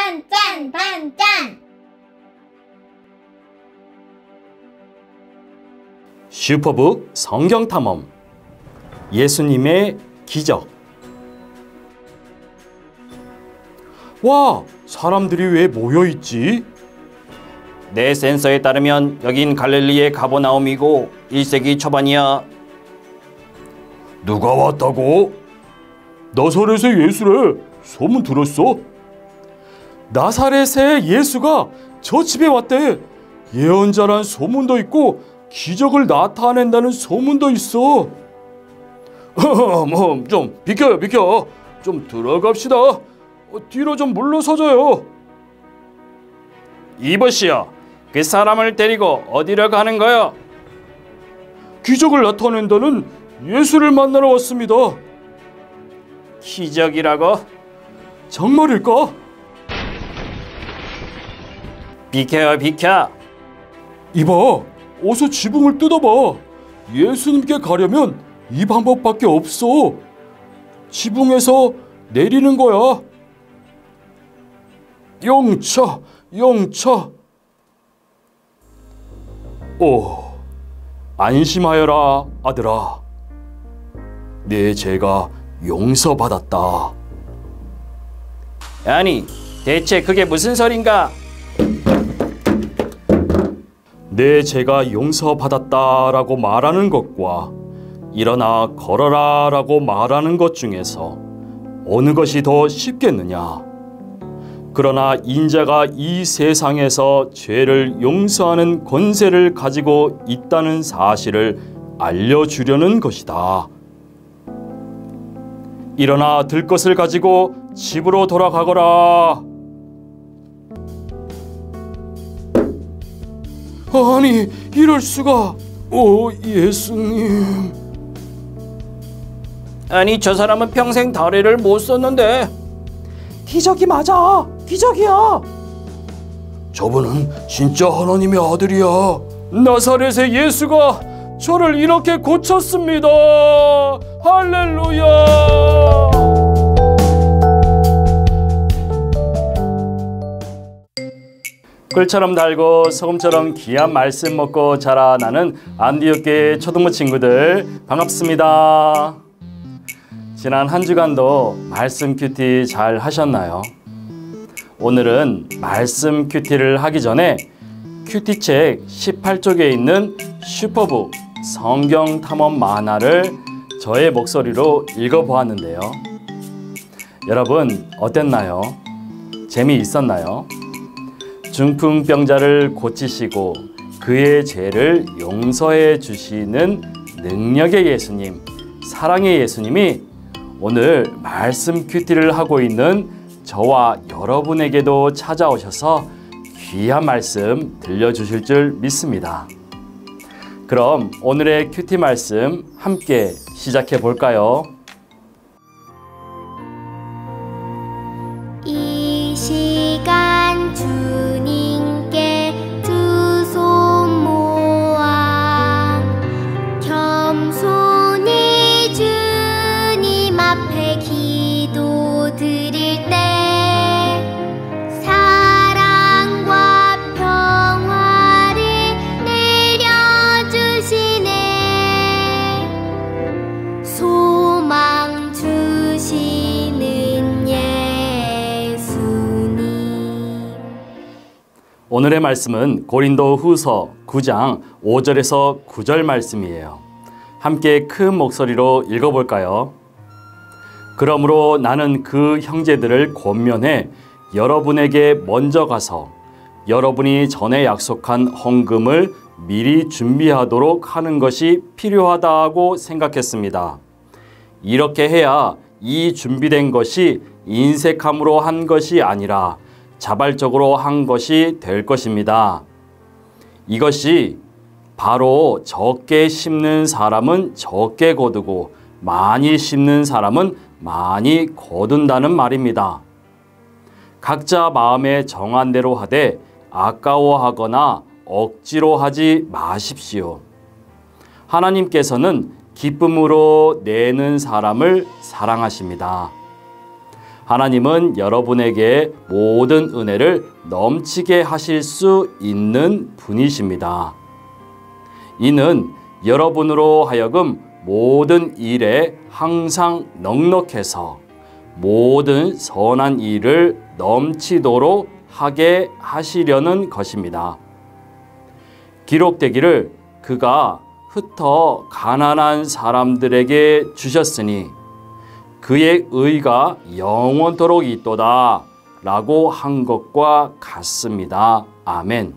반짠 반짠. 슈퍼북 성경탐험 예수님의 기적. 와, 사람들이 왜 모여있지? 내 센서에 따르면 여긴 갈릴리의 가버나움이고 1세기 초반이야. 누가 왔다고? 나사렛의 예수래. 소문 들었어? 나사렛의 예수가 저 집에 왔대. 예언자란 소문도 있고 기적을 나타낸다는 소문도 있어. 좀 비켜요, 비켜. 좀 들어갑시다. 뒤로 좀 물러서줘요. 이보시오, 그 사람을 데리고 어디로 가는 거요? 기적을 나타낸다는 예수를 만나러 왔습니다. 기적이라고? 정말일까? 비켜요, 비켜. 이봐, 어서 지붕을 뜯어봐. 예수님께 가려면 이 방법밖에 없어. 지붕에서 내리는 거야. 영차, 영차. 오, 안심하여라, 아들아. 내 죄가 용서받았다. 아니, 대체 그게 무슨 소린가? 내 죄가 용서받았다라고 말하는 것과 일어나 걸어라라고 말하는 것 중에서 어느 것이 더 쉽겠느냐? 그러나 인자가 이 세상에서 죄를 용서하는 권세를 가지고 있다는 사실을 알려주려는 것이다. 일어나 들 것을 가지고 집으로 돌아가거라. 아니, 이럴 수가. 오, 예수님. 아니, 저 사람은 평생 다리를 못 썼는데. 기적이 맞아. 기적이야. 저분은 진짜 하나님의 아들이야. 나사렛의 예수가 저를 이렇게 고쳤습니다. 할렐루야. 꿀처럼 달고 소금처럼 귀한 말씀 먹고 자라나는 안디옥교회 초등부 친구들 반갑습니다. 지난 한 주간도 말씀 큐티 잘 하셨나요? 오늘은 말씀 큐티를 하기 전에 큐티책 18쪽에 있는 슈퍼북 성경 탐험 만화를 저의 목소리로 읽어보았는데요. 여러분 어땠나요? 재미있었나요? 중풍병자를 고치시고 그의 죄를 용서해 주시는 능력의 예수님, 사랑의 예수님이 오늘 말씀 큐티를 하고 있는 저와 여러분에게도 찾아오셔서 귀한 말씀 들려주실 줄 믿습니다. 그럼 오늘의 큐티 말씀 함께 시작해 볼까요? 이 시간 주님께 두 손 모아 겸손히 주님 앞에 기도 드릴 때 사랑과 평화를 내려주시네. 소망 주시는 예수님. 오늘의 말씀은 고린도 후서 9장 5절에서 9절 말씀이에요. 함께 큰 목소리로 읽어볼까요? 그러므로 나는 그 형제들을 권면해 여러분에게 먼저 가서 여러분이 전에 약속한 헌금을 미리 준비하도록 하는 것이 필요하다고 생각했습니다. 이렇게 해야 이 준비된 것이 인색함으로 한 것이 아니라 자발적으로 한 것이 될 것입니다. 이것이 바로 적게 심는 사람은 적게 거두고 많이 심는 사람은 많이 거둔다는 말입니다. 각자 마음에 정한 대로 하되 아까워하거나 억지로 하지 마십시오. 하나님께서는 기쁨으로 내는 사람을 사랑하십니다. 하나님은 여러분에게 모든 은혜를 넘치게 하실 수 있는 분이십니다. 이는 여러분으로 하여금 모든 일에 항상 넉넉해서 모든 선한 일을 넘치도록 하게 하시려는 것입니다. 기록되기를 그가 흩어 가난한 사람들에게 주셨으니 그의 의가 영원토록 있도다 라고 한 것과 같습니다. 아멘.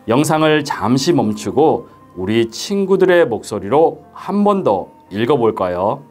영상을 잠시 멈추고 우리 친구들의 목소리로 한 번 더 읽어볼까요?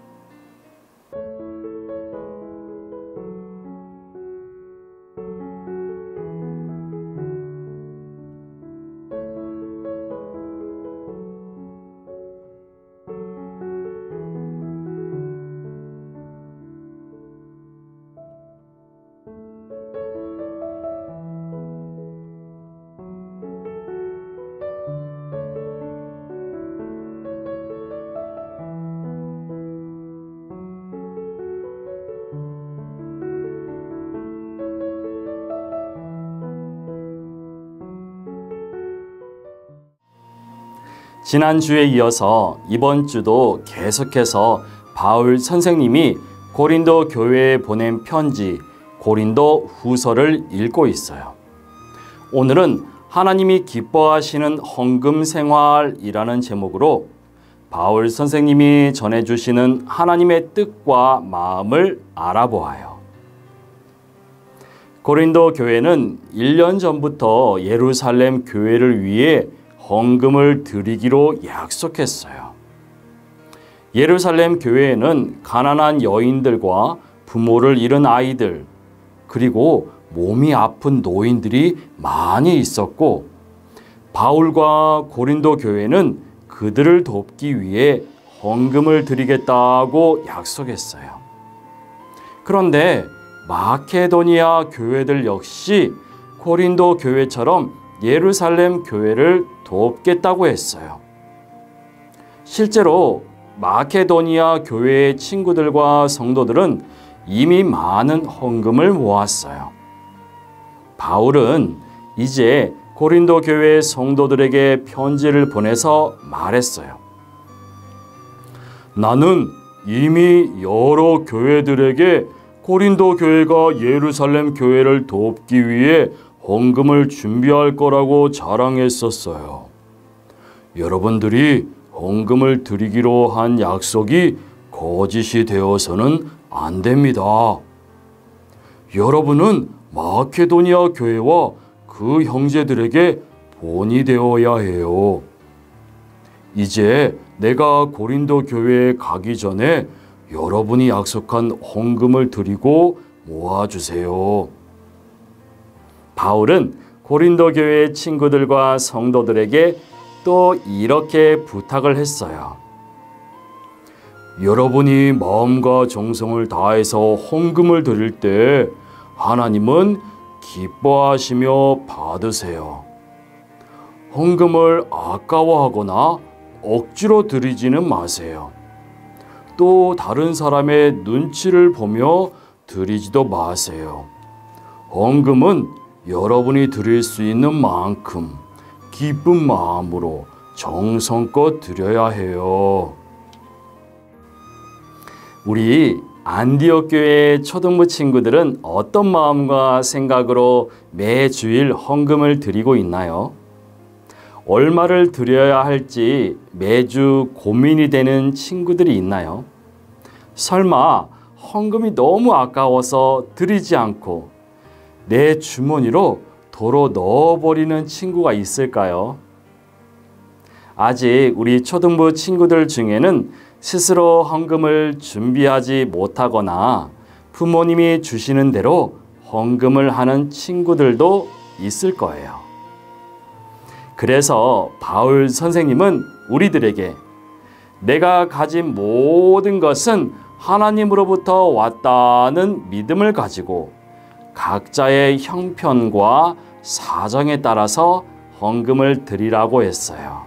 지난주에 이어서 이번 주도 계속해서 바울 선생님이 고린도 교회에 보낸 편지 고린도 후서를 읽고 있어요. 오늘은 하나님이 기뻐하시는 헌금 생활이라는 제목으로 바울 선생님이 전해주시는 하나님의 뜻과 마음을 알아보아요. 고린도 교회는 1년 전부터 예루살렘 교회를 위해 헌금을 드리기로 약속했어요. 예루살렘 교회에는 가난한 여인들과 부모를 잃은 아이들, 그리고 몸이 아픈 노인들이 많이 있었고, 바울과 고린도 교회는 그들을 돕기 위해 헌금을 드리겠다고 약속했어요. 그런데 마케도니아 교회들 역시 고린도 교회처럼 예루살렘 교회를 돕겠다고 했어요. 실제로 마케도니아 교회의 친구들과 성도들은 이미 많은 헌금을 모았어요. 바울은 이제 고린도 교회 성도들에게 편지를 보내서 말했어요. 나는 이미 여러 교회들에게 고린도 교회가 예루살렘 교회를 돕기 위해 헌금을 준비할 거라고 자랑했었어요. 여러분들이 헌금을 드리기로 한 약속이 거짓이 되어서는 안 됩니다. 여러분은 마케도니아 교회와 그 형제들에게 본이 되어야 해요. 이제 내가 고린도 교회에 가기 전에 여러분이 약속한 헌금을 드리고 모아주세요. 바울은 고린도 교회의 친구들과 성도들에게 또 이렇게 부탁을 했어요. 여러분이 마음과 정성을 다해서 헌금을 드릴 때 하나님은 기뻐하시며 받으세요. 헌금을 아까워하거나 억지로 드리지는 마세요. 또 다른 사람의 눈치를 보며 드리지도 마세요. 헌금은 여러분이 드릴 수 있는 만큼 기쁜 마음으로 정성껏 드려야 해요. 우리 안디옥 교회의 초등부 친구들은 어떤 마음과 생각으로 매주일 헌금을 드리고 있나요? 얼마를 드려야 할지 매주 고민이 되는 친구들이 있나요? 설마 헌금이 너무 아까워서 드리지 않고 내 주머니로 도로 넣어버리는 친구가 있을까요? 아직 우리 초등부 친구들 중에는 스스로 헌금을 준비하지 못하거나 부모님이 주시는 대로 헌금을 하는 친구들도 있을 거예요. 그래서 바울 선생님은 우리들에게 내가 가진 모든 것은 하나님으로부터 왔다는 믿음을 가지고 각자의 형편과 사정에 따라서 헌금을 드리라고 했어요.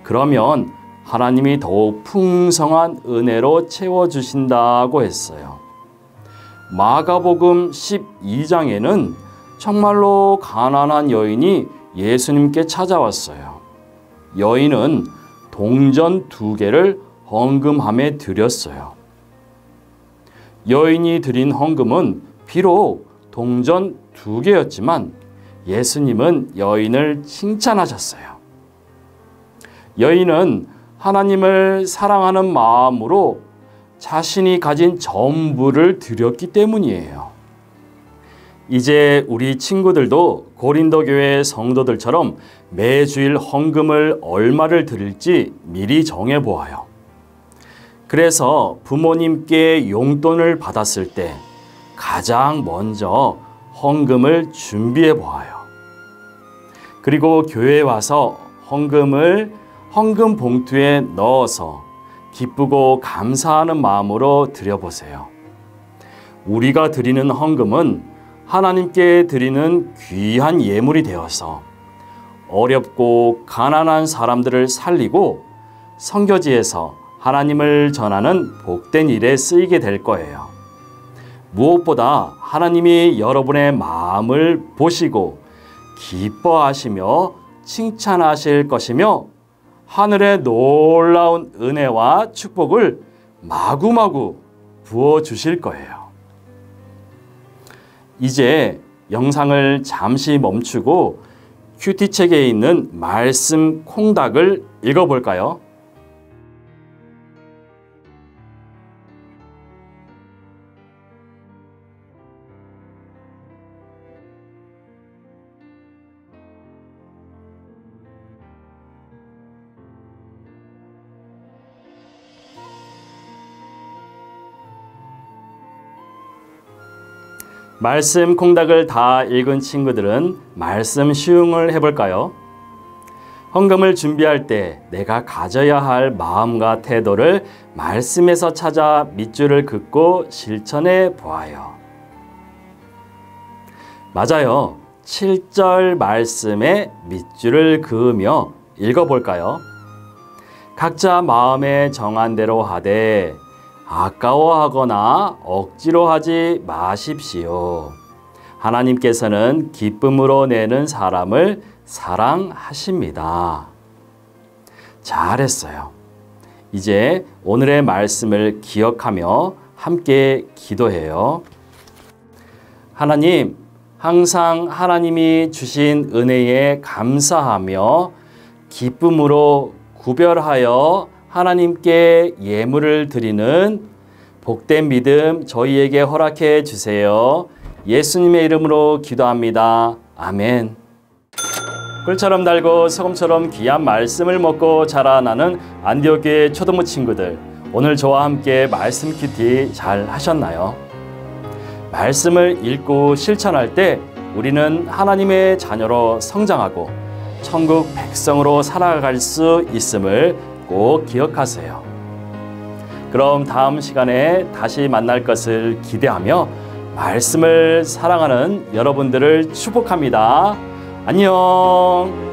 그러면 하나님이 더욱 풍성한 은혜로 채워주신다고 했어요. 마가복음 12장에는 정말로 가난한 여인이 예수님께 찾아왔어요. 여인은 동전 2개를 헌금함에 드렸어요. 여인이 드린 헌금은 비록 동전 2개였지만 예수님은 여인을 칭찬하셨어요. 여인은 하나님을 사랑하는 마음으로 자신이 가진 전부를 드렸기 때문이에요. 이제 우리 친구들도 고린도 교회 성도들처럼 매주일 헌금을 얼마를 드릴지 미리 정해보아요. 그래서 부모님께 용돈을 받았을 때 가장 먼저 헌금을 준비해보아요. 그리고 교회에 와서 헌금을 헌금 봉투에 넣어서 기쁘고 감사하는 마음으로 드려보세요. 우리가 드리는 헌금은 하나님께 드리는 귀한 예물이 되어서 어렵고 가난한 사람들을 살리고 선교지에서 하나님을 전하는 복된 일에 쓰이게 될 거예요. 무엇보다 하나님이 여러분의 마음을 보시고 기뻐하시며 칭찬하실 것이며 하늘의 놀라운 은혜와 축복을 마구마구 부어주실 거예요. 이제 영상을 잠시 멈추고 큐티책에 있는 말씀 콩닥을 읽어볼까요? 말씀 콩닥을 다 읽은 친구들은 말씀 시음을 해볼까요? 헌금을 준비할 때 내가 가져야 할 마음과 태도를 말씀에서 찾아 밑줄을 긋고 실천해 보아요. 맞아요. 7절 말씀에 밑줄을 그으며 읽어볼까요? 각자 마음에 정한 대로 하되 아까워하거나 억지로 하지 마십시오. 하나님께서는 기쁨으로 내는 사람을 사랑하십니다. 잘했어요. 이제 오늘의 말씀을 기억하며 함께 기도해요. 하나님, 항상 하나님이 주신 은혜에 감사하며 기쁨으로 구별하여 하나님께 예물을 드리는 복된 믿음 저희에게 허락해 주세요. 예수님의 이름으로 기도합니다. 아멘. 꿀처럼 달고 소금처럼 귀한 말씀을 먹고 자라나는 안디옥교회 초등부 친구들, 오늘 저와 함께 말씀 큐티 잘 하셨나요? 말씀을 읽고 실천할 때 우리는 하나님의 자녀로 성장하고 천국 백성으로 살아갈 수 있음을 꼭 기억하세요. 그럼 다음 시간에 다시 만날 것을 기대하며 말씀을 사랑하는 여러분들을 축복합니다. 안녕.